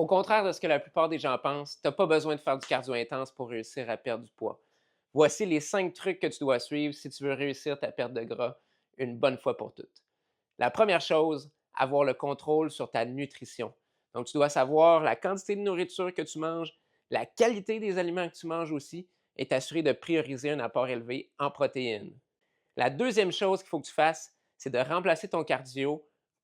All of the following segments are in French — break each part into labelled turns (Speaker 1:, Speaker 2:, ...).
Speaker 1: Au contraire de ce que la plupart des gens pensent, tu n'as pas besoin de faire du cardio intense pour réussir à perdre du poids. Voici les 5 trucs que tu dois suivre si tu veux réussir ta perte de gras une bonne fois pour toutes. La première chose, avoir le contrôle sur ta nutrition. Donc, tu dois savoir la quantité de nourriture que tu manges, la qualité des aliments que tu manges aussi, et t'assurer de prioriser un apport élevé en protéines. La deuxième chose qu'il faut que tu fasses, c'est de remplacer ton cardio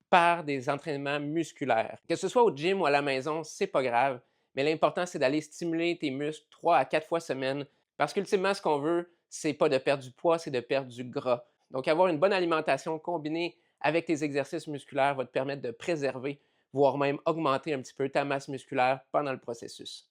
Speaker 1: par des entraînements musculaires. Que ce soit au gym ou à la maison, c'est pas grave, mais l'important, c'est d'aller stimuler tes muscles 3 à 4 fois semaine parce qu'ultimement, ce qu'on veut, c'est pas de perdre du poids, c'est de perdre du gras. Donc, avoir une bonne alimentation combinée avec tes exercices musculaires va te permettre de préserver, voire même augmenter un petit peu ta masse musculaire pendant le processus.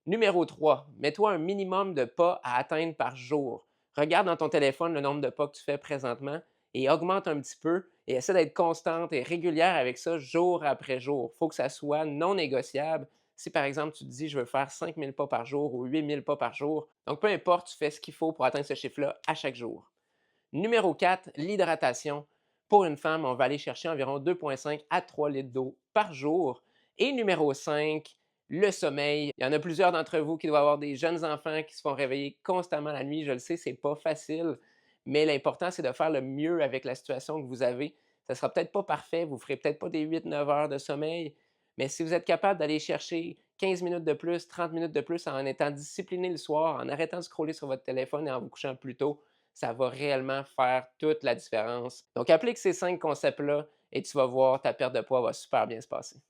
Speaker 1: Numéro 3, mets-toi un minimum de pas à atteindre par jour. Regarde dans ton téléphone le nombre de pas que tu fais présentement et augmente un petit peu et essaie d'être constante et régulière avec ça jour après jour. Il faut que ça soit non négociable. Si par exemple tu te dis je veux faire 5000 pas par jour ou 8000 pas par jour, donc peu importe, tu fais ce qu'il faut pour atteindre ce chiffre-là à chaque jour. Numéro 4, l'hydratation. Pour une femme, on va aller chercher environ 2,5 à 3 litres d'eau par jour. Et numéro 5, le sommeil. Il y en a plusieurs d'entre vous qui doivent avoir des jeunes enfants qui se font réveiller constamment la nuit. Je le sais, c'est pas facile, mais l'important, c'est de faire le mieux avec la situation que vous avez. Ça sera peut-être pas parfait, vous ferez peut-être pas des 8-9 heures de sommeil, mais si vous êtes capable d'aller chercher 15 minutes de plus, 30 minutes de plus en étant discipliné le soir, en arrêtant de scroller sur votre téléphone et en vous couchant plus tôt, ça va réellement faire toute la différence. Donc, applique ces 5 concepts-là et tu vas voir, ta perte de poids va super bien se passer.